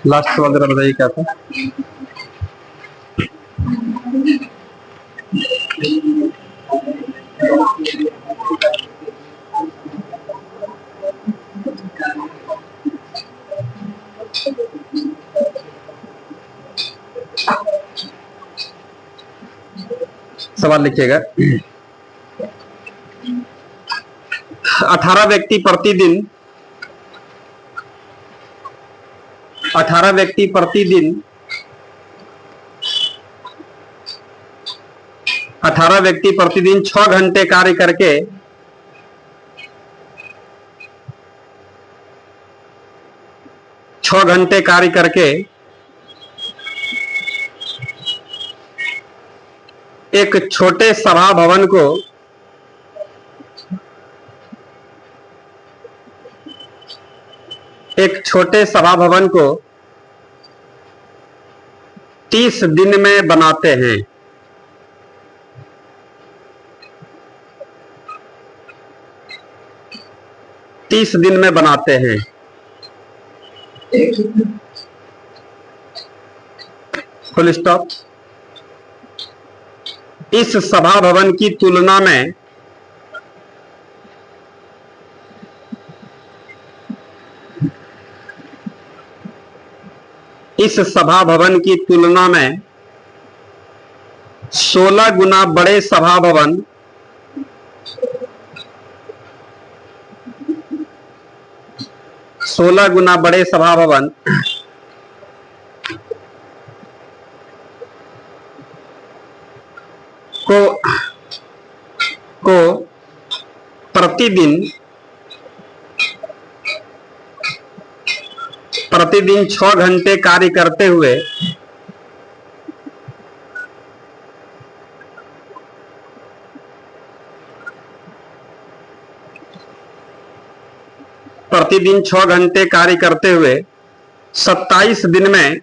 Last सवाल जरा बताइए क्या था। सवाल लिखिएगा। 18 व्यक्ति प्रतिदिन 18 व्यक्ति प्रतिदिन 18 व्यक्ति प्रतिदिन 6 घंटे कार्य करके 6 घंटे कार्य करके एक छोटे सभा भवन को एक छोटे सभा भवन को 30 दिन में बनाते हैं। तीस दिन में बनाते हैं। Full stop. इस सभा भवन की तुलना में इस सभा भवन की तुलना में 16 गुना बड़े सभा भवन 16 गुना बड़े सभा भवन को प्रतिदिन 6 घंटे कार्य करते हुए प्रतिदिन 6 घंटे कार्य करते हुए 27 दिन में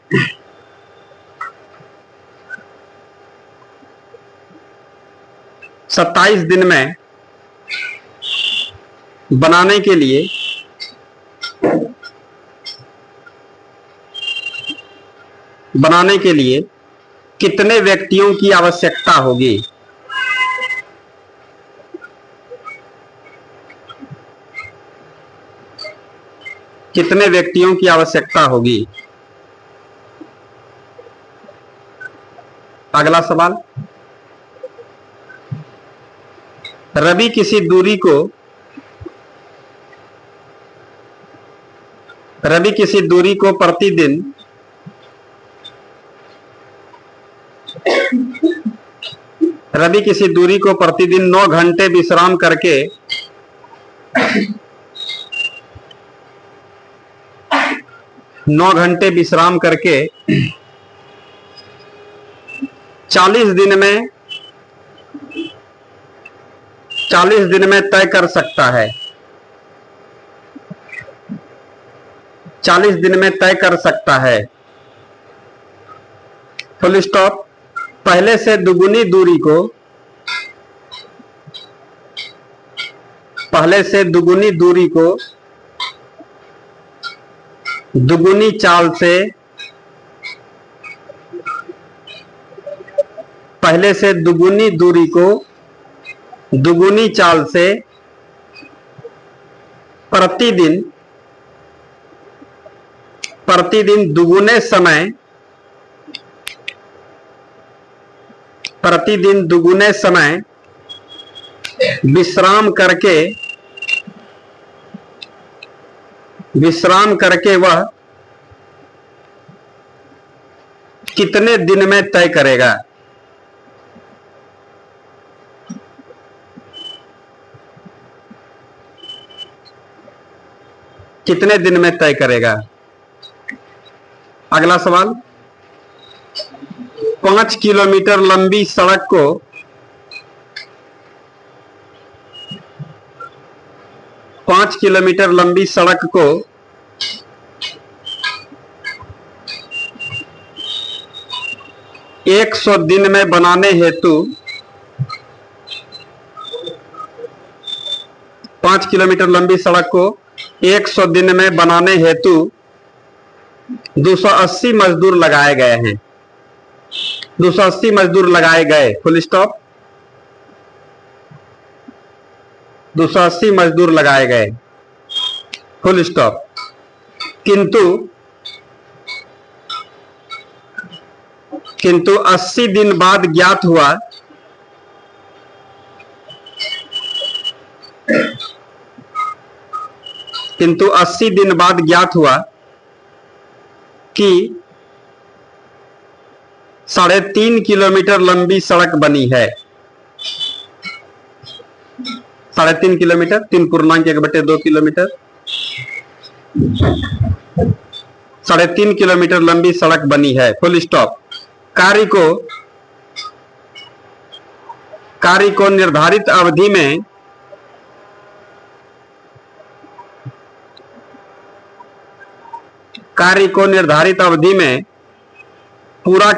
27 दिन में बनाने के लिए कितने व्यक्तियों की आवश्यकता होगी? कितने व्यक्तियों की आवश्यकता होगी? अगला सवाल। रवि किसी दूरी को प्रतिदिन 9 घंटे विश्राम करके 40 दिन में तय कर सकता है। 40 दिन में तय कर सकता है। Full stop. पहले से दुगुनी दूरी को दुगुनी चाल से पहले से दुगुनी दूरी को दुगुनी चाल से प्रतिदिन दुगुने समय विश्राम करके वह कितने दिन में तय करेगा? कितने दिन में तय करेगा? अगला सवाल। 5 किलोमीटर लंबी सड़क को 5 किलोमीटर लंबी सड़क को 100 दिन में बनाने हेतु 5 किलोमीटर लंबी सड़क को 100 दिन में बनाने हेतु 280 मजदूर लगाए गए हैं। 280 मजदूर लगाए गए, फुल स्टॉप। 280 मजदूर लगाए गए, फुल स्टॉप। किंतु 80 दिन बाद ज्ञात हुआ किंतु 80 दिन बाद ज्ञात हुआ कि 3.5 किलोमीटर लंबी सड़क बनी है। 3.5 किलोमीटर, 3.1/2 किलोमीटर, 3.5 किलोमीटर लंबी सड़क बनी है, फुल स्टॉप। कार्य को निर्धारित अवधि में पूरा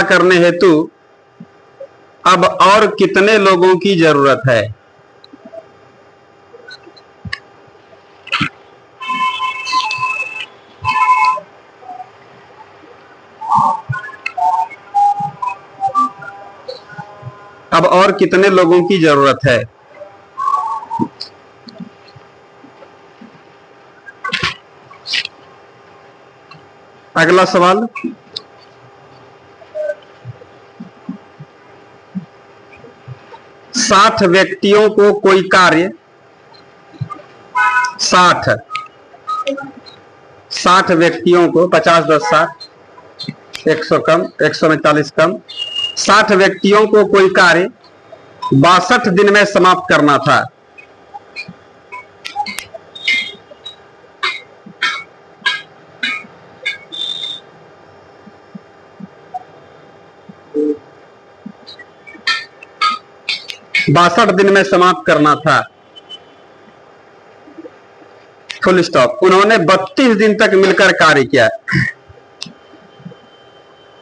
करने हेतु अब और कितने लोगों की जरूरत है? अब और कितने लोगों की जरूरत है? अगला सवाल, साठ व्यक्तियों को कोई कार्य 60 व्यक्तियों को 50 10 60 100 कम, 100 में 40 कम, 60 व्यक्तियों को कोई कार्य 62 दिन में समाप्त करना था। बासठ दिन में समाप्त करना था, फुल स्टॉप। उन्होंने 32 दिन तक मिलकर कार्य किया।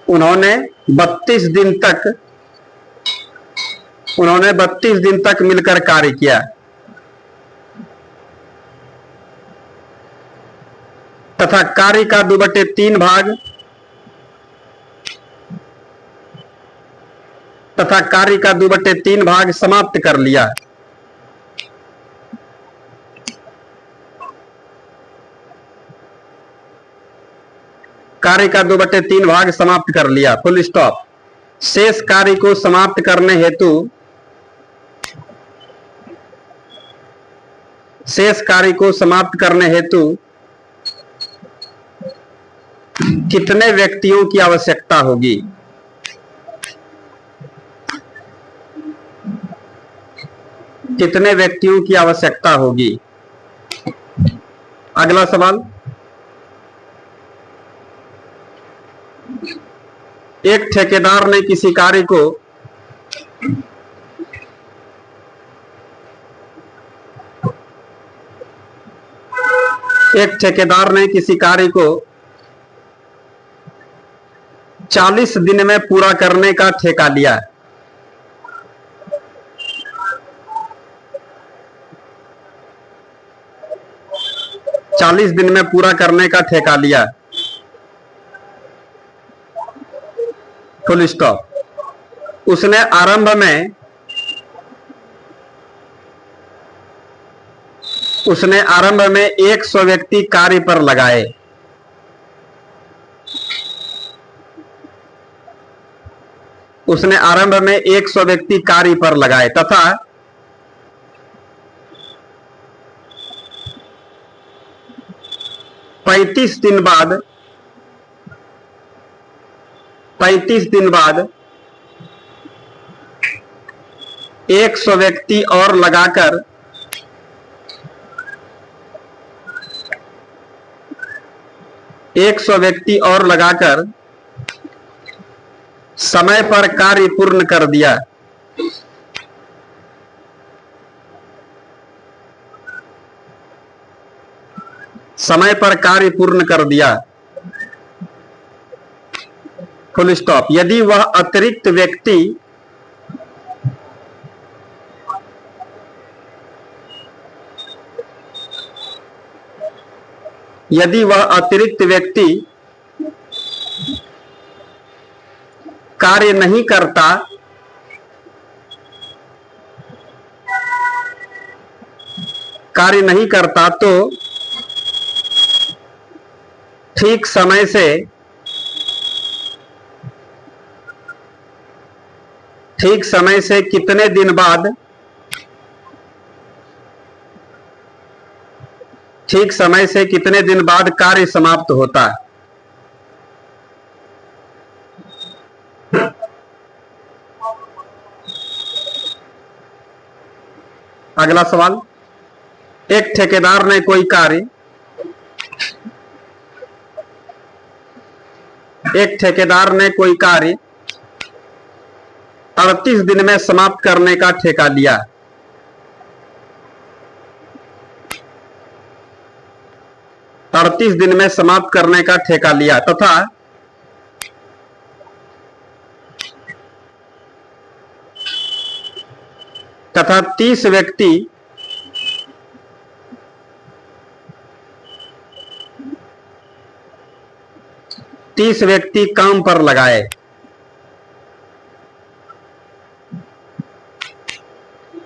उन्होंने 32 दिन तक मिलकर कार्य किया तथा कार्य का 2/3 भाग समाप्त कर लिया। कार्य का 2/3 भाग समाप्त कर लिया, फुल स्टॉप। शेष कार्य को समाप्त करने हेतु कितने व्यक्तियों की आवश्यकता होगी? कितने व्यक्तियों की आवश्यकता होगी? अगला सवाल, एक ठेकेदार ने किसी कार्य को 40 दिन में पूरा करने का ठेका लिया। Full stop. उसने आरंभ में 100 व्यक्ति कार्य पर लगाए। तथा 35 दिन बाद 100 व्यक्ति और लगाकर समय पर कार्य पूर्ण कर दिया। समय पर कार्य पूर्ण कर दिया, फुल स्टॉप। यदि वह अतिरिक्त व्यक्ति कार्य नहीं करता तो ठीक समय से कितने दिन बाद कार्य समाप्त होता है। अगला सवाल, एक ठेकेदार ने कोई कार्य 38 दिन में समाप्त करने का ठेका लिया। 38 दिन में समाप्त करने का ठेका लिया तथा 30 व्यक्ति काम पर लगाए।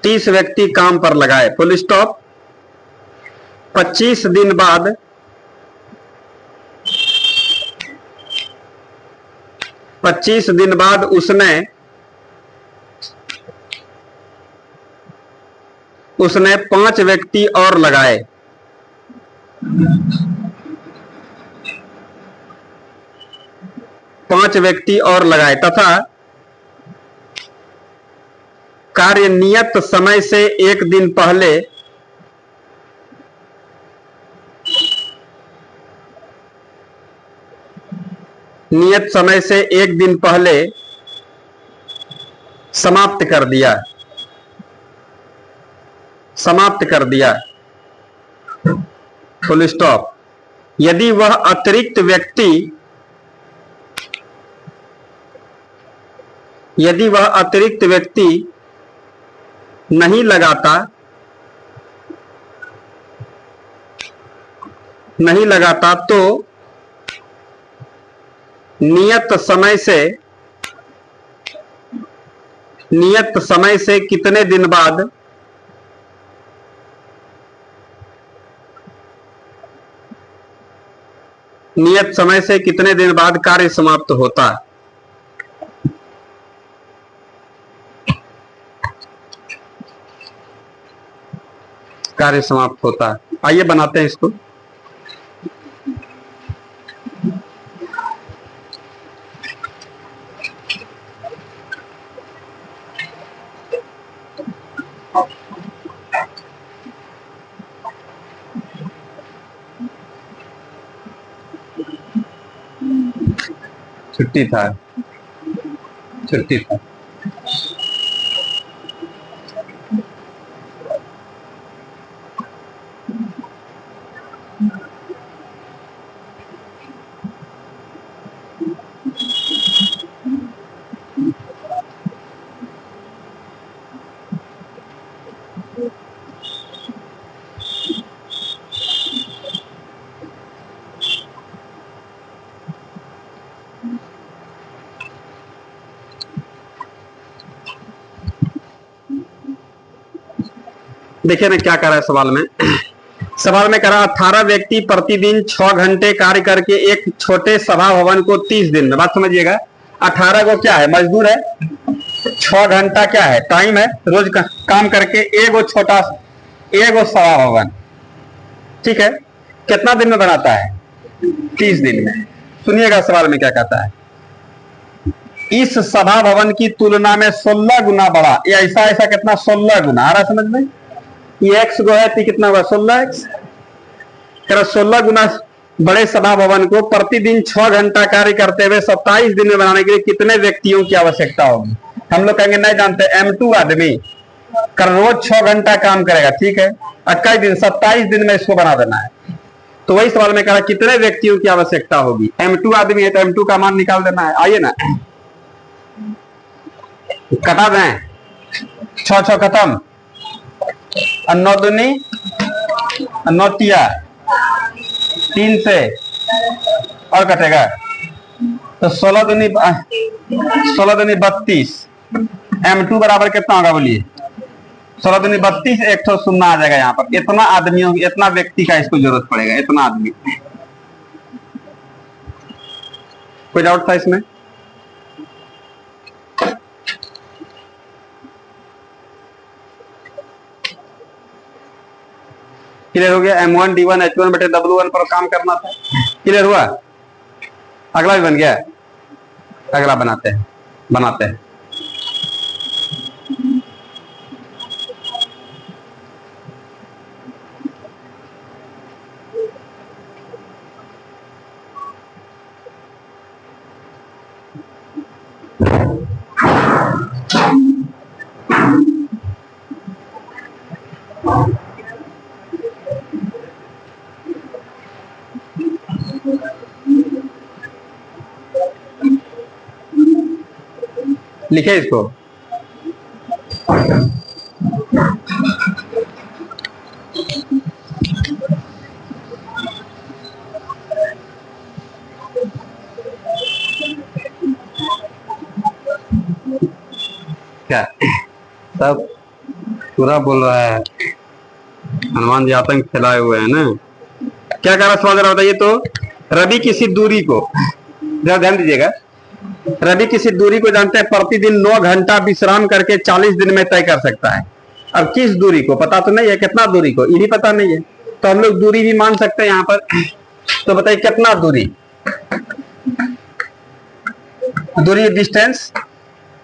30 व्यक्ति काम पर लगाए, फुल स्टॉप। 25 दिन बाद उसने 5 व्यक्ति और लगाए। 5 व्यक्ति और लगाए तथा कार्य नियत समय से एक दिन पहले समाप्त कर दिया, फुल स्टॉप। यदि वह अतिरिक्त व्यक्ति नहीं लगाता तो नियत समय से कितने दिन बाद कार्य समाप्त होता। आइए बनाते हैं इसको। छुट्टी था। देखिए ना क्या कह रहा है सवाल में कह रहा 18 व्यक्ति प्रतिदिन 6 घंटे कार्य करके एक छोटे सभा भवन को 30 दिन में, बात समझिएगा। 18 को क्या है, मजदूर है। 6 घंटा क्या है, टाइम है, रोज काम करके एगो सभा भवन, ठीक है, कितना दिन में बनाता है, 30 दिन में। सुनिएगा सवाल में क्या कहता है, इस सभा भवन की तुलना में 16 गुना बड़ा, या ऐसा कितना 16 गुना, आ रहा समझ में, ये x गो है तो कितना हुआ 16x। 16 गुना बड़े सभा भवन को प्रतिदिन 6 घंटा कार्य करते हुए 27 दिन में बनाने के लिए कितने व्यक्तियों की आवश्यकता होगी। हम लोग कहेंगे नहीं जानते, M2 आदमी कर रोज 6 घंटा काम करेगा, ठीक है, 21 दिन 27 दिन में इसको बना देना है। तो वही सवाल में कह रहा कितने व्यक्तियों की आवश्यकता होगी। M2 आदमी है तो M2 का मान निकाल देना है। आइए ना, कटा दें, 6 खत्म, 9 दूनी 9 तिया 3 से और कटेगा तो 16 दूनी 32। M2 बराबर कितना होगा बोलिए? 16 दूनी 32, एक तो शून्य आ जाएगा यहाँ पर। इतना आदमियों, इतना व्यक्ति का इसको जरूरत पड़ेगा, इतना आदमी। कोई डाउट था इसमें? क्लियर हो गया? M1 D1 H1 बटे W1 पर काम करना था। क्लियर हुआ? अगला भी बन गया, अगला बनाते हैं। लिखे इसको। क्या सब पूरा बोल रहा है? हनुमान जी आतंक फैलाए हुए हैं ना। क्या कह रहा सवाल जरा बताइए तो। रवि किसी दूरी को, जरा ध्यान दीजिएगा, रवि किसी दूरी को जानते हैं प्रतिदिन 9 घंटा विश्राम करके 40 दिन में तय कर सकता है। अब किस दूरी को पता तो नहीं है, कितना दूरी को ये भी पता नहीं है, तो हम लोग दूरी भी मान सकते हैं यहाँ पर। तो बताइए कितना दूरी, दूरी डिस्टेंस,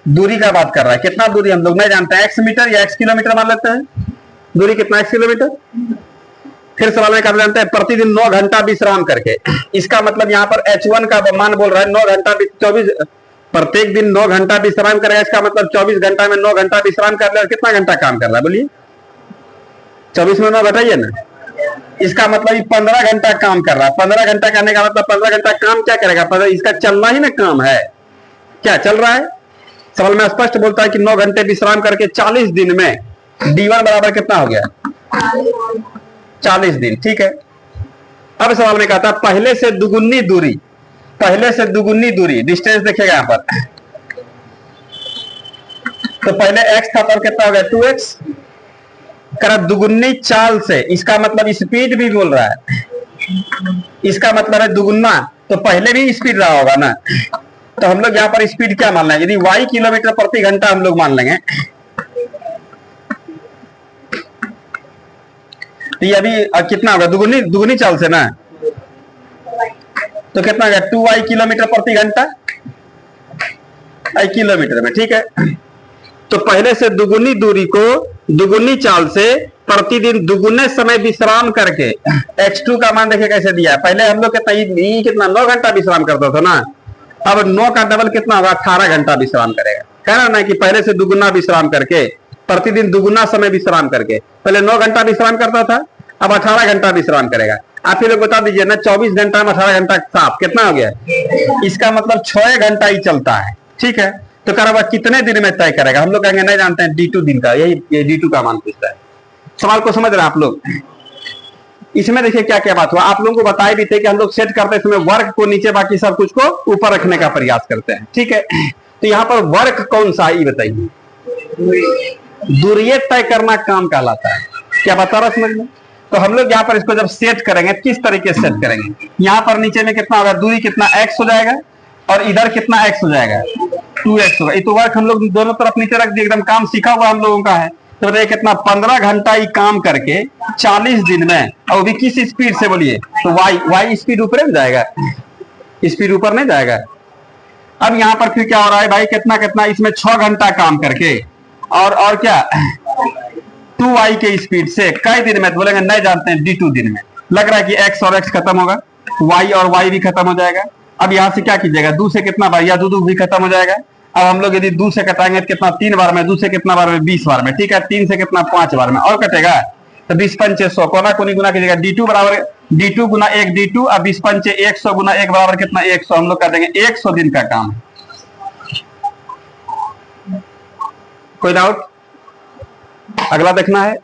दूरी का बात कर रहा है। कितना दूरी हम लोग नहीं जानते हैं, x मीटर या x किलोमीटर मान लेते हैं। दूरी कितना, x किलोमीटर। फिर सवाल में कर जानते हैं प्रतिदिन 9 घंटा विश्राम करके। इसका मतलब यहाँ पर H1 का मान बोल रहा है 9 घंटा 24, प्रत्येक दिन 9 घंटा विश्राम करेगा। इसका मतलब 24 घंटा में 9 घंटा विश्राम कर रहा है। कितना घंटा काम कर रहा है बोलिए? 24 में 9 घटाइए ना। इसका मतलब 15 घंटा काम कर रहा है। 15 घंटा करने का मतलब 15 घंटा काम क्या करेगा? इसका चलना ही ना काम है। क्या चल रहा है? सवाल में स्पष्ट बोलता है कि 9 घंटे विश्राम करके 40 दिन में D1 बराबर कितना हो गया? 40 दिन। ठीक है। अब सवाल में कहता है पहले से दुगुनी दूरी, पहले से दुगुनी दूरी डिस्टेंस देखिएगा यहां पर। तो पहले x था तब कितना हो गया? 2x। करा दुगुनी चाल से, इसका मतलब स्पीड भी बोल रहा है। इसका मतलब है दुगुना, तो पहले भी स्पीड रहा होगा ना। तो हम लोग यहाँ पर स्पीड क्या मान लेंगे? यदि y किलोमीटर प्रति घंटा हम लोग मान लेंगे, तो ये अभी कितना होगा? दुगुनी चाल से ना, तो कितना होगा? 2y किलोमीटर प्रति घंटा किलोमीटर में। ठीक है। तो पहले से दुगुनी दूरी को दुगुनी चाल से प्रतिदिन दुगुने समय विश्राम करके x2 का मान देखिए कैसे दिया है। पहले हम लोग कितना 9 घंटा विश्राम करता था ना। अब 9 का डबल कितना होगा? 18 घंटा विश्राम करेगा। कहना ना कि पहले से दुगुना विश्राम करके, प्रतिदिन दुगुना समय विश्राम करके। पहले 9 घंटा विश्राम करता था, अब 18 घंटा विश्राम करेगा। आप ही लोग बता दीजिए ना, 24 घंटा में 18 घंटा साफ कितना हो गया? इसका मतलब 6 घंटा ही चलता है। ठीक है। तो कह रहा कितने दिन में तय करेगा? हम लोग कहेंगे नहीं जानते हैं, D2 दिन का। ये D2 का मान पूछता है। सवाल को समझ रहे हैं आप लोग? इसमें देखिए क्या क्या बात हुआ। आप लोगों को बताए भी थे कि हम लोग सेट करते हैं इसमें वर्क को नीचे, बाकी सब कुछ को ऊपर रखने का प्रयास करते हैं। ठीक है। तो यहाँ पर वर्क कौन सा है बताइए? दूरी तय करना काम कहलाता है। क्या बता रहा समझ में? तो हम लोग यहाँ पर इसको जब सेट करेंगे, किस तरीके से सेट करेंगे? यहाँ पर नीचे में कितना होगा? दूरी कितना x हो जाएगा, और इधर कितना x हो जाएगा? 2x होगा। ये तो वर्क हम लोग दोनों तरफ नीचे रख दिए, एकदम काम सीखा हुआ हम लोगों का है। तो बताइए कितना? 15 घंटा ही काम करके 40 दिन में, और भी किस स्पीड से बोलिए? तो y स्पीड ऊपर में जाएगा, स्पीड ऊपर नहीं जाएगा। अब यहाँ पर फिर क्या हो रहा है भाई? कितना कितना इसमें 6 घंटा काम करके, और क्या 2y के स्पीड से कई दिन में? तो बोलेंगे नहीं जानते हैं, D2 दिन में। लग रहा है कि x और x खत्म होगा, y और y भी खत्म हो जाएगा। अब यहाँ से क्या कीजिएगा? 2 से कितना बार? या 2 भी खत्म हो जाएगा। अब हम लोग यदि 2 से कटाएंगे तो कितना? 3 बार में। 2 से कितना बार में? 20 बार में। ठीक है। 3 से कितना? 5 बार में। और कटेगा तो 20 पंचे 100, कोना कोनी गुना कीजिएगा। D2 बराबर D2 गुना 1 D2, अब 20 पंचे 100 गुना 1 बराबर कितना 100, हम लोग कर देंगे 100 दिन का काम है। कोई डाउट? अगला देखना है।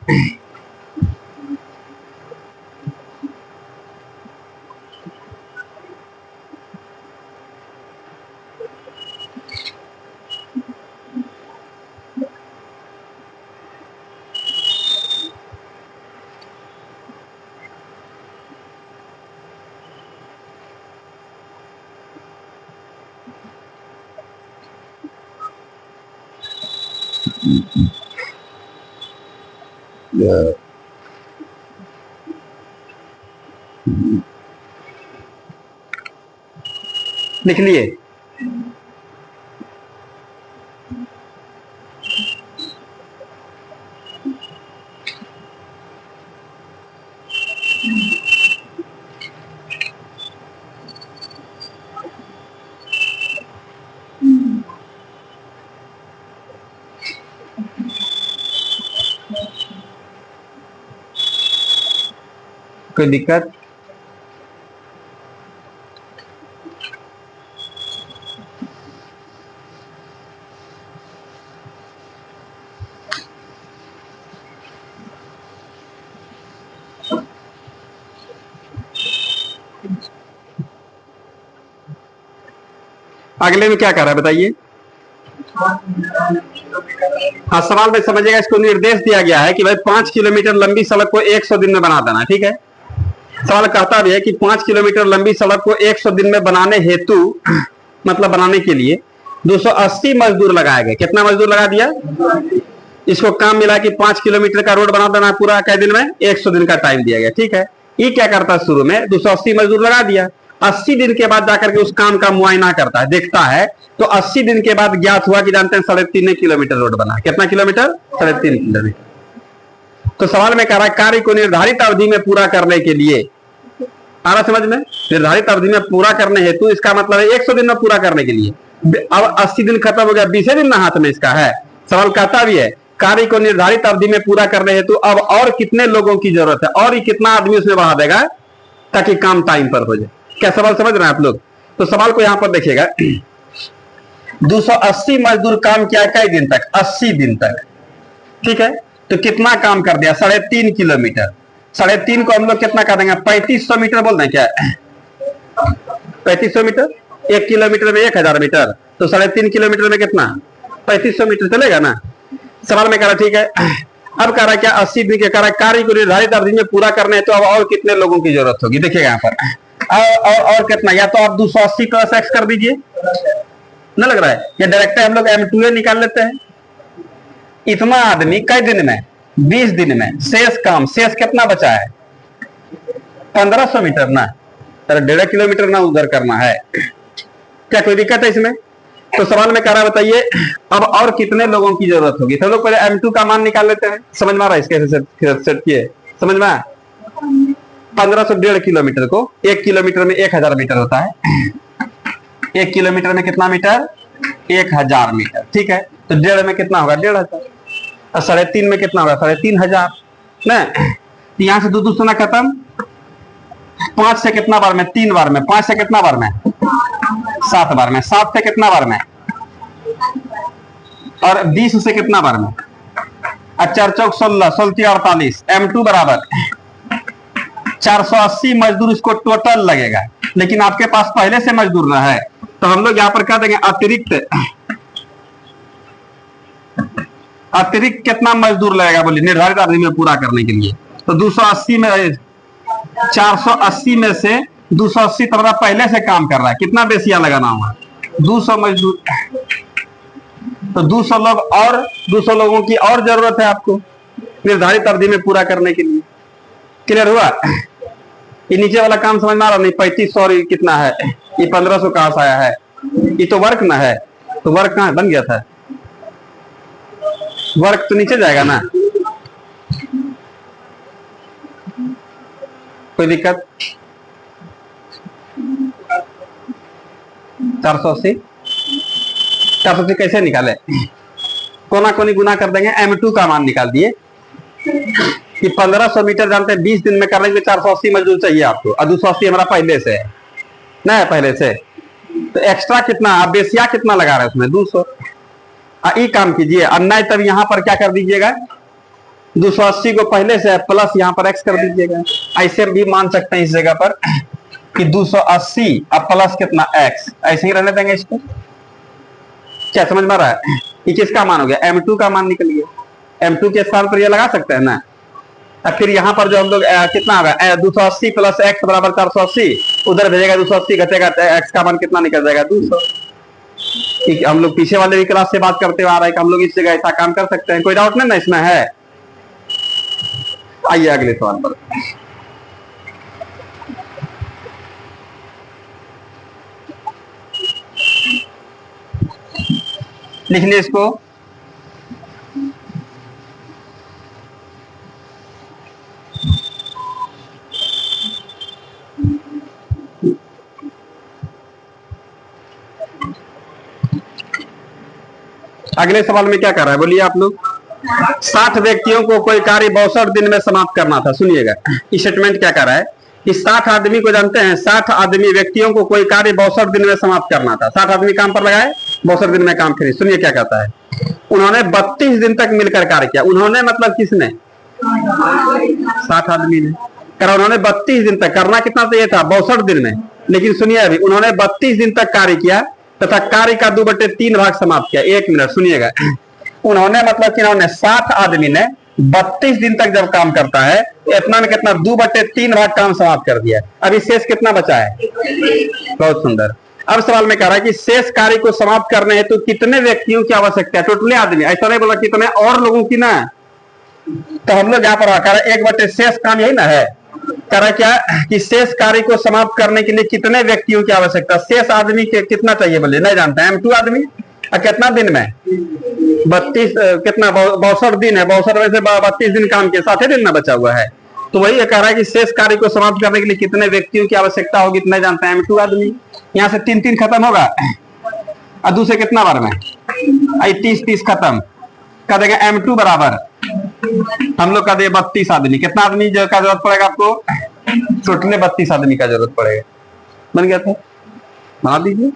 लिख लिए? कोई दिक्कत? अगले में क्या कर रहा है बताइए? हाँ, सवाल में समझिएगा, इसको निर्देश दिया गया है कि भाई 5 किलोमीटर लंबी सड़क को 100 दिन में बना देना। ठीक है, सवाल कहता भी है कि 5 किलोमीटर लंबी सड़क को 100 दिन में बनाने हेतु मतलब बनाने के लिए 280 मजदूर लगाए गए। कितना मजदूर लगा दिया? इसको काम मिला कि 5 किलोमीटर का रोड बना देना पूरा कै दिन में? 100 दिन का टाइम दिया गया। ठीक है, ये क्या करता है, शुरू में 280 मजदूर लगा दिया, 80 दिन के बाद जाकर के उस काम का मुआयना करता है, देखता है, तो 80 दिन के बाद ज्ञात हुआ कि जानते हैं 3.5 किलोमीटर रोड बना। कितना किलोमीटर? 3.5 किलोमीटर। तो सवाल में कह रहा है कार्य को निर्धारित अवधि में पूरा करने के लिए, आ रहा समझ में? निर्धारित अवधि में पूरा करने हेतु, इसका मतलब है 100 दिन में पूरा करने के लिए। अब 80 दिन खत्म हो गया, 20 दिन ना हाथ में इसका है। सवाल कहता भी है कार्य को निर्धारित अवधि में पूरा करने हेतु अब और कितने लोगों की जरूरत है, और ये कितना आदमी उसमें बढ़ा देगा ताकि काम टाइम पर हो जाए। क्या सवाल समझ रहे हैं आप लोग? तो सवाल को यहां पर देखिएगा, 280 मजदूर काम किया कई दिन तक? 80 दिन तक। ठीक है, तो कितना काम कर दिया? 3.5 किलोमीटर। 3.5 को हम लोग कितना कर देंगे? 3500 मीटर बोल दें क्या? 3500 मीटर। 1 किलोमीटर में 1000 मीटर, तो 3.5 किलोमीटर में कितना? 3500 मीटर चलेगा ना? सवाल में कह रहा ठीक है, अब कह रहा क्या 80 दिन के कह रहा कार्य को निर्धारित अवधि में पूरा करने है, तो अब और कितने लोगों की जरूरत होगी? देखिएगा यहाँ पर और कितना, या तो आप 280 प्लस एक्स कर दीजिए, ना लग रहा है, या डायरेक्ट हम लोग M2A निकाल लेते हैं। इतना आदमी कई दिन में? 20 दिन में। शेष काम, शेष कितना बचा है? 1500 मीटर ना, 1.5 किलोमीटर ना उधर करना है। क्या कोई दिक्कत है इसमें? तो सवाल में कह रहा बताइए अब और कितने लोगों की जरूरत होगी? तो लोग पहले M2 का मान निकाल लेते हैं। समझ में आ रहा है? इसके सेट किए, समझ में आया? 1500 1.5 किलोमीटर को, 1 किलोमीटर में 1000 मीटर होता है। 1 किलोमीटर में कितना मीटर? 1000 मीटर। ठीक है, तो 1.5 में कितना होगा? 1500। और 3.5 में कितना होगा? 3500 ना। यहां से दो सुना खत्म। 5 से कितना बार में? 3 बार में। 5 से कितना बार में? 7 बार में। 7 से कितना बार में? और 20 से कितना बार में? 4 चौक 16, 16 48। M2 बराबर 480 मजदूर इसको टोटल लगेगा, लेकिन आपके पास पहले से मजदूर ना है, तो हम लोग यहां पर कह देंगे अतिरिक्त कितना मजदूर लगेगा बोलिए निर्धारित अवधि में पूरा करने के लिए? तो 280 में 480 में से 280 तरह पहले से काम कर रहा है, कितना बेसिया लगाना होगा? 200 मजदूर। तो 200 लोग और 200 लोगों की और जरूरत है आपको निर्धारित अवधि में पूरा करने के लिए। क्लियर हुआ? ये नीचे वाला काम समझ में आ रहा नहीं? 3500 और कितना है? ये 1500 कहां से आया है? ये तो वर्क ना है, तो वर्क कहां बन गया था? वर्क तो नीचे जाएगा ना। कोई दिक्कत? 480 कैसे निकाले? कोना कोनी गुना कर देंगे, M2 का मान निकाल दिए। कि 1500 मीटर जानते हैं 20 दिन में करने के लिए 480 मजदूर चाहिए आपको, और 280 हमारा पहले से है ना, है पहले से, तो एक्स्ट्रा कितना आप बेसिया कितना लगा रहे हैं उसमें 200। ये काम कीजिए, और नहीं तब यहां पर क्या कर दीजिएगा, 280 को पहले से प्लस यहां पर एक्स कर दीजिएगा। ऐसे भी मान सकते हैं इस जगह पर कि 280 अब प्लस कितना एक्स, ऐसे ही रहने देंगे इसको। क्या समझ में आ रहा है कि किसका मान हो गया, M2 का मान निकल गया। M2 के स्थान पर ये लगा सकते हैं ना। अब फिर यहाँ पर जो हम लोग कितना होगा 280 प्लस एक्स बराबर 480, उधर भेजेगा 280 घटेगा तो एक्स का मान कितना निकल जाएगा 200। ठीक, हम लोग पीछे वाले भी क्लास से बात करते हुए आ रहा है कि हम लोग इस जगह ऐसा काम कर सकते हैं, कोई डाउट नहीं ना इसमें है। आइए अगले सवाल पर। लिख लिया इसको। अगले सवाल में क्या कर रहा है बोलिए आप लोग। 60 व्यक्तियों को कोई कार्य 62 दिन में समाप्त करना था। सुनिएगा स्टेटमेंट क्या कर रहा है कि 60 आदमी को जानते हैं, 60 आदमी व्यक्तियों को कोई कार्य 62 दिन में समाप्त करना था। 60 आदमी काम पर लगाए, 62 दिन में काम फिनिश। सुनिए क्या कहता है, उन्होंने 32 दिन तक मिलकर कार्य किया। उन्होंने मतलब किसने, 60 आदमी ने करा। उन्होंने 32 दिन तक, करना कितना चाहिए था 62 दिन में, लेकिन सुनिए अभी उन्होंने 32 दिन तक कार्य किया तथा कार्य का 2/3 भाग समाप्त किया। 1 मिनट सुनिएगा, उन्होंने मतलब कि उन्होंने 60 आदमी ने 32 दिन तक जब काम करता है इतना में कितना 2/3 भाग काम समाप्त कर दिया। अभी शेष कितना बचा है, बहुत सुंदर। अब सवाल में कह रहा है कि शेष कार्य को समाप्त करने हेतु तो कितने व्यक्तियों की आवश्यकता है, टोटली आदमी, ऐसा नहीं बोला कितने और लोगों की ना। तो हम लोग यहाँ पर कह रहे 1/3 शेष काम यही ना है, कह रहा क्या कि शेष कार्य को समाप्त करने के लिए कितने व्यक्तियों की आवश्यकता, शेष आदमी के कितना चाहिए बोलिए, नहीं जानते हैं। M2 आदमी और कितना दिन में 32 कितना 62 दिन है, 62 में से 32 दिन काम के 7 दिन में बचा हुआ है। तो वही कह रहा है कि शेष कार्य को समाप्त करने के लिए कितने व्यक्तियों की आवश्यकता होगी, इतना जानते हैं। M2 आदमी, यहाँ से 3 खत्म होगा और दूसरे कितना बार में 30 खत्म कर देगा। M2 बराबर हम लोग का दे 32 आदमी। कितना आदमी का जरूरत पड़ेगा आपको, टोटल 32 आदमी का जरूरत पड़ेगा। बन गया था, बना दीजिए।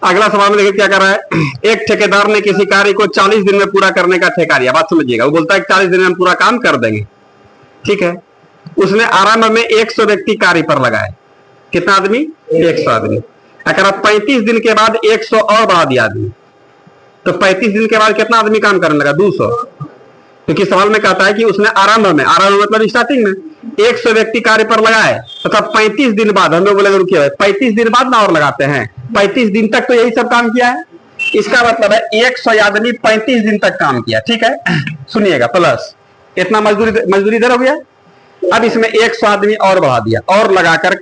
अगला सवाल में देखिए क्या कर रहा है। एक ठेकेदार ने किसी कार्य को 40 दिन में पूरा करने का ठेका लिया। बात समझिएगा, वो बोलता है 40 दिन में हम पूरा काम कर देंगे, ठीक है। उसने आरंभ में 100 व्यक्ति कार्य पर लगाए। कितना आदमी, 100 आदमी। अगर आप 35 दिन के बाद 100 और बढ़ा दिया आदमी, तो 35 दिन के बाद कितना आदमी काम करने लगा, 200। क्योंकि सवाल में कहता है कि उसने आरंभ में मतलब स्टार्टिंग में 100 व्यक्ति कार्य पर लगाए तथा 35 दिन बाद, हम लोग बोले 35 दिन बाद ना और लगाते हैं, 35 दिन तक तो यही सब काम किया है। इसका मतलब है 100 आदमी 35 दिन तक काम किया, ठीक है। सुनिएगा, प्लस इतना मजदूरी इधर हो गया। अब इसमें 100 आदमी और बढ़ा दिया और लगाकर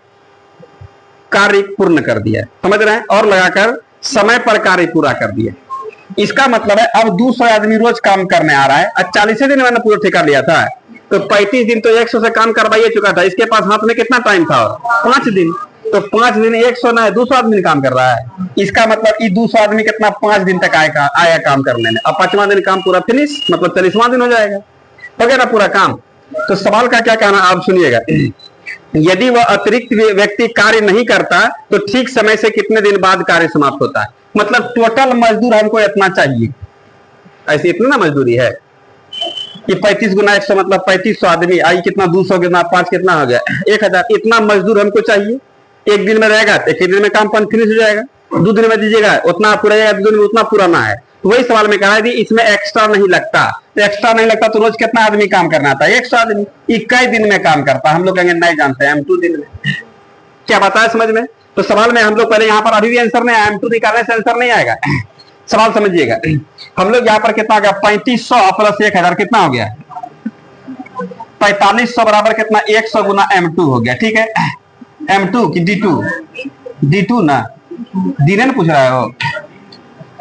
कार्य पूर्ण कर दिया, समझ रहे हैं, और लगाकर समय पर कार्य पूरा कर दिया। इसका मतलब है अब 200 आदमी रोज काम करने आ रहा है। 40 दिन मैंने पूरा ठेका लिया था, तो 35 दिन तो 100 से काम करवाइए चुका था। इसके पास हाथ में कितना टाइम था, 5 दिन। तो 5 दिन 100 ना है, 200 आदमी काम कर रहा है। इसका मतलब ये 200 आदमी कितना 5 दिन तक आया काम करने में। अब 5वां दिन काम पूरा फिनिश, मतलब 40वां दिन हो जाएगा, हो गया ना पूरा काम। तो सवाल का क्या कहना आप सुनिएगा। यदि वह अतिरिक्त व्यक्ति कार्य नहीं करता तो ठीक समय से कितने दिन बाद कार्य समाप्त होता है। मतलब टोटल मजदूर हमको इतना चाहिए, ऐसी इतनी ना मजदूरी है कि 35 गुना 100 मतलब 3500 आदमी, आई कितना 200 गुना 5 कितना हो गया 1000, इतना मजदूर हमको चाहिए। एक दिन में रहेगा तो एक दिन में काम फिनिश हो जाएगा, 2 दिन में दीजिएगा उतना पूरा जाएगा, 2 दिन में उतना पुराना है। तो वही सवाल में कहा है इसमें एक्स्ट्रा नहीं लगता, तो एक्स्ट्रा नहीं लगता तो रोज कितना आदमी काम करना था, 100 आदमी। कई दिन में काम करता, हम लोग कहेंगे नहीं जानते हैं, M2 दिन में। क्या बताया समझ में। तो सवाल में हम लोग पहले यहाँ पर अभी भी आंसर नहीं आया, M2 निकालने से आंसर नहीं आएगा। सवाल समझिएगा, हम लोग यहाँ पर कितना आ गया 3500 प्लस 1000 कितना हो गया 4500 बराबर कितना 100 गुना M2 हो गया। ठीक है, M2 की D2 ना, D ने पूछ रहा है वो,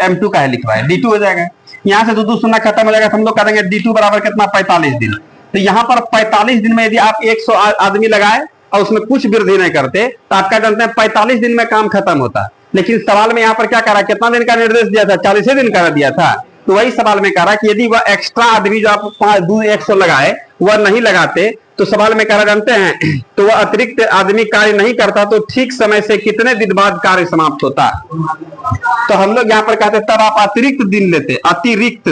M2 का है लिख रहा है, D2 हो जाएगा। यहाँ से 2 शून्य खत्म हो जाएगा, हम लोग करेंगे D2 बराबर कितना 45 दिन। तो यहाँ पर 45 दिन में यदि आप 100 आदमी लगाए और उसमें कुछ वृद्धि नहीं करते तो आपका जानते हैं 45 दिन में काम खत्म होता। लेकिन सवाल में यहाँ पर क्या करा, कितना दिन का निर्देश दिया था, 40 दिन का दिया था। तो वही सवाल में कह रहा कि यदि वह एक्स्ट्रा आदमी जो आप 100 लगाए वह नहीं लगाते तो सवाल में कह जानते हैं तो वह अतिरिक्त आदमी कार्य नहीं करता तो ठीक समय से कितने दिन बाद कार्य समाप्त होता। तो हम लोग यहाँ पर कहते तब आप अतिरिक्त दिन लेते, अतिरिक्त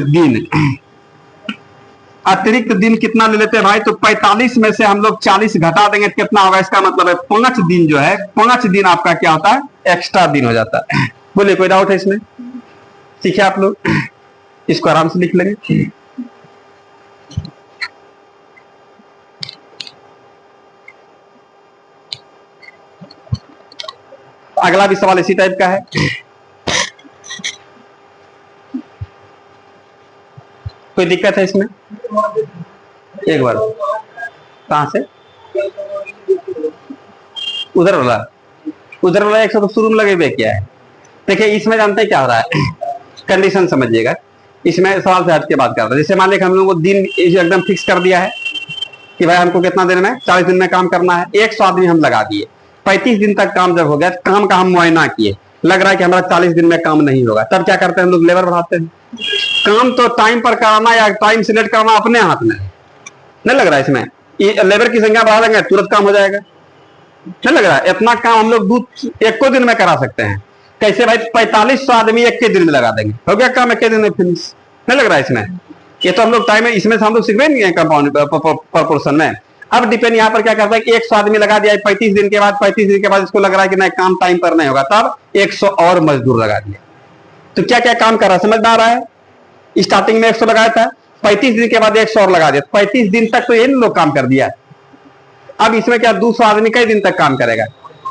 दिन कितना ले लेते हैं भाई, तो 45 में से हम लोग 40 घटा देंगे तो कितना होगा, इसका मतलब है 5 दिन जो है 5 दिन आपका क्या होता है एक्स्ट्रा दिन हो जाता है। बोलिए कोई डाउट है इसमें, सीखे आप लोग, इसको आराम से लिख लेंगे। अगला भी सवाल इसी टाइप का है। कोई दिक्कत है इसमें, एक बार कहां से उधर वाला 100 तो शुरू में लगे क्या है। देखिए इसमें जानते हैं क्या हो रहा है, कंडीशन समझिएगा। इसमें सवाल से हट के बात करता है। जैसे मान लें हम लोगों को दिन एकदम फिक्स कर दिया है कि भाई हमको कितना दिन में 40 दिन में काम करना है, 100 आदमी हम लगा दिए, 35 दिन तक काम जब हो गया, काम का हम मुआयना किए, लग रहा है कि हमारा 40 दिन में काम नहीं होगा, तब क्या करते हैं हम लोग लेबर बढ़ाते हैं। काम तो टाइम पर कराना या टाइम सिलेक्ट करना अपने हाथ में नहीं लग रहा है। इसमें लेबर की संख्या बढ़ा देंगे तुरंत काम हो जाएगा, नहीं लग रहा है। इतना काम हम लोग एक को दिन में करा सकते हैं। कैसे भाई 4500 आदमी एक के दिन में लगा देंगे, हो गया काम एक के दिन में फिनिश, नहीं लग रहा है इसमें। ये तो हम लोग टाइम है, इसमें से हम लोग सीख रहे हैं कंपाउंड प्रपोर्शन में। अब डिपेंड यहाँ पर क्या करता है कि 100 आदमी लगा दिया 35 दिन के बाद, 35 दिन के बाद इसको लग रहा है कि नहीं काम टाइम पर नहीं होगा, तब 100 और मजदूर लगा दिया। तो क्या क्या काम कर रहा है समझ में आ रहा है। स्टार्टिंग में 100 लगाया था, 35 दिन के बाद 100 और लगा दिया, 35 दिन तक तो ये लोग काम कर दिया। अब इसमें क्या 200 आदमी कई दिन तक काम करेगा,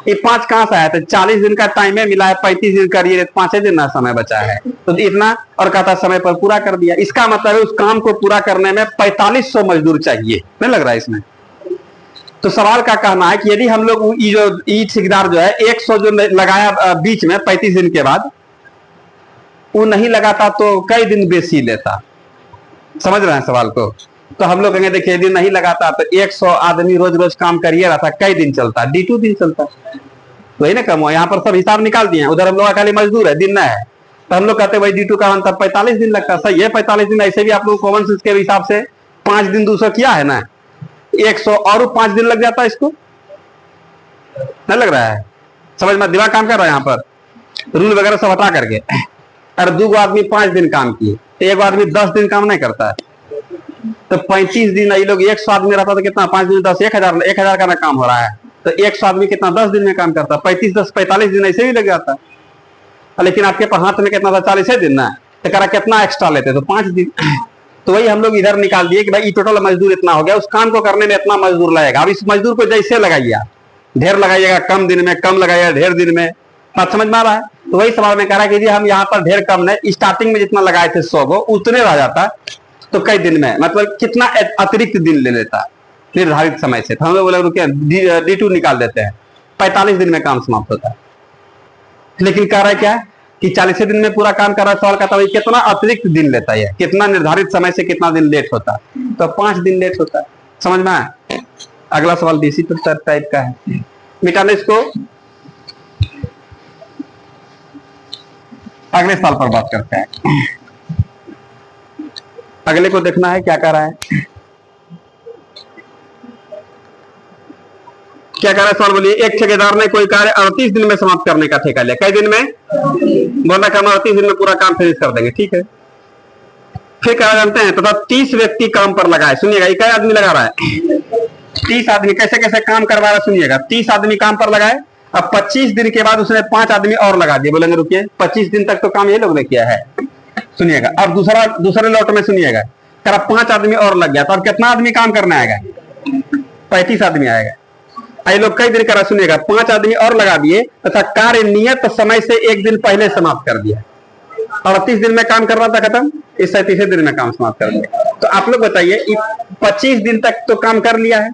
ये 5 कहां से आया था, 40 दिन का टाइम है मिला है, 35 दिन करिए 5 दिन ना समय बचा है, तो इतना और कहता समय पर पूरा कर दिया। इसका मतलब है उस काम को पूरा करने में 4500 मजदूर चाहिए, नहीं लग रहा है इसमें। तो सवाल का कहना है कि यदि हम लोग ई ठेकेदार जो है 100 जो लगाया बीच में 35 दिन के बाद, वो नहीं लगाता तो कई दिन बेसी लेता। समझ रहे हैं सवाल को। तो हम लोग कहेंगे देखिए यदि नहीं लगाता तो 100 आदमी रोज रोज काम करिए रहा था, कई दिन चलता, D2 दिन चलता, वही ना कम हुआ। यहाँ पर सब हिसाब निकाल दिए, उधर हम लोग खाली मजदूर है, दिन ना है, तो हम लोग कहते हैं भाई D2 का अंतर 45 दिन लगता। सही है 45 दिन, ऐसे भी आप लोग कॉमन सेंस के हिसाब से 5 दिन 200 किया है ना, 100 और 5 दिन लग जाता है, इसको नहीं लग रहा है समझ में, दिमाग काम कर रहा है यहाँ पर, रूल वगैरह सब हटा करके। अरे 2 आदमी 5 दिन काम किए, एक आदमी 10 दिन काम नहीं करता है, तो 35 दिन ये लोग 100 आदमी रहता तो कितना 5 दिन 10 1000 का ना काम हो रहा है, तो 100 आदमी कितना 10 दिन में काम करता, 35 10 45 दिन ऐसे भी लग जाता। लेकिन आपके हाथ में कितना था 40 दिन ना, तो करा कितना एक्स्ट्रा लेते तो 5 दिन। तो वही हम लोग इधर निकाल दिए कि भाई टोटल मजदूर इतना हो गया, उस काम को करने में इतना मजदूर लगेगा। अब इस मजदूर को जैसे लगाइए, ढेर लगाइएगा कम दिन में, कम लगाइएगा ढेर दिन में, बात समझ में आ रहा है। तो वही सवाल में कह रहा है कि हम यहाँ पर ढेर कम नहीं, स्टार्टिंग में जितना लगाए थे 100 को उतने रह जाता, तो कई दिन में मतलब कितना अतिरिक्त दिन ले लेता निर्धारित समय से। तो हम लोग बोले रुकिए D2 निकाल देते हैं, 45 दिन में काम समाप्त होता है। लेकिन कह रहा है क्या कि 40 दिन में पूरा काम कर रहा है, सवाल कहता है कितना अतिरिक्त दिन लेता है, कितना निर्धारित समय से कितना दिन लेट होता, तो 5 दिन लेट होता है। समझ में आया। अगला सवाल इसी टाइप का है, मिटाने इसको, अगले साल पर बात करते हैं। अगले को देखना है क्या कर रहा है। क्या कह रहा है सवाल बोलिए। एक ठेकेदार ने कोई कार्य 38 दिन में समाप्त करने का ठेका लिया। कई दिन में? बोला कि हम 38 दिन में पूरा काम फिनिश कर देंगे। ठीक है, फिर क्या जानते हैं तथा 30 व्यक्ति काम पर लगाए। सुनिएगा, ये आदमी लगा रहा है? 30 आदमी। कैसे कैसे काम करवा रहा है सुनिएगा। 30 आदमी काम पर लगाए। अब 25 दिन के बाद उसने 5 आदमी और लगा दिए। बोलेंगे रुकिए, 25 दिन तक तो काम ये लोग ने किया है। सुनिएगा, अब दूसरे लॉट में सुनिएगा, 5 आदमी और लग गया, तो अब कितना आदमी काम करने आएगा? 35 आदमी आएगा। ये लोग कई दिन करा। सुनिएगा, 5 आदमी और लगा दिए तथा कार्य नियत समय से 1 दिन पहले समाप्त कर दिया। 38 दिन में काम कर रहा था, खत्म, इस 37 दिन में काम समाप्त कर दिया। तो आप लोग बताइए, 25 दिन तक तो काम कर लिया है,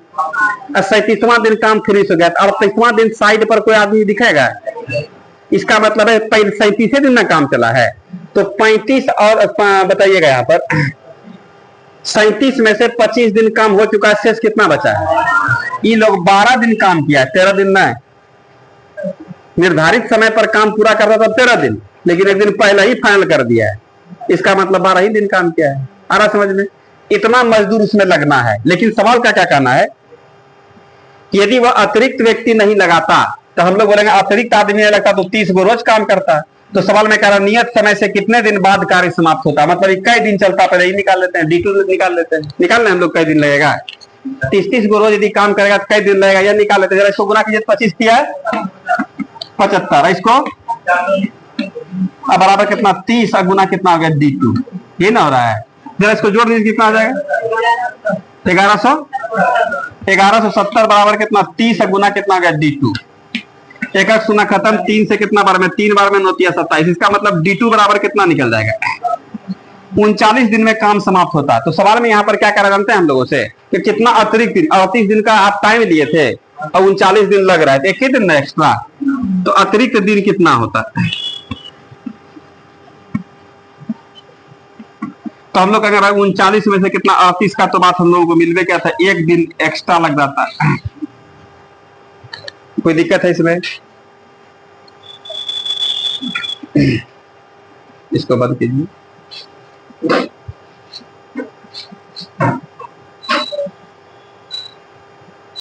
37वां दिन काम फिनिश हो गया, 38वां दिन साइड पर कोई आदमी दिखेगा? इसका मतलब है 37 दिन में काम चला है। तो 35 और बताइएगा यहाँ पर 37 में से 25 दिन काम हो चुका है, शेष कितना बचा है? ये लोग 12 दिन काम किया, 13 दिन में निर्धारित समय पर काम पूरा कर रहा था 13 दिन, लेकिन 1 दिन पहले ही फाइनल कर दिया है। इसका मतलब 12 ही दिन काम किया है। आ रहा समझ में? इतना मजदूर उसमें लगना है। लेकिन सवाल का क्या कहना है कि यदि वह अतिरिक्त व्यक्ति नहीं लगाता तो हम लोग बोलेंगे अतिरिक्त आदमी नहीं लगता तो 30 गो रोज काम करता। तो सवाल में कह रहा नियत समय से कितने दिन बाद कार्य समाप्त होता, मतलब कई दिन चलता, पहले ही निकाल लेते हैं, D2 निकाल लेते हैं। निकाल लें हम लोग, कई दिन लगेगा? 30 गो रोज यदि काम करेगा तो कई दिन लगेगा, यह निकाल लेते हैं। जरा इसको गुना कीजिए, 25 किया है 75, इसको अब बराबर कितना 30 और गुना कितना हो गया D2, ये ना हो रहा है। जरा इसको जोड़ दीजिए, कितना आ जाएगा? 1170 बराबर कितना 30 और गुना कितना हो गया D2। एक सुना खत्म, 3 से कितना बार में? 3 बार में 9 या 27। इसका मतलब D2 बराबर कितना निकल जाएगा? 39 दिन में काम समाप्त होता। तो सवाल में यहाँ पर क्या करा जानते हैं हम लोगों से कि कितना अतिरिक्त दिन, 38 दिन का आप टाइम लिए थे और 39 दिन लग रहा है, एक ही दिन एक्स्ट्रा, तो अतिरिक्त दिन कितना होता है? तो हम लोग अगर 39 में से कितना 38 का तो बात हम लोगों को मिलवे क्या था, 1 दिन एक्स्ट्रा लग जाता। कोई दिक्कत है इसमें? इसको बंद कीजिए।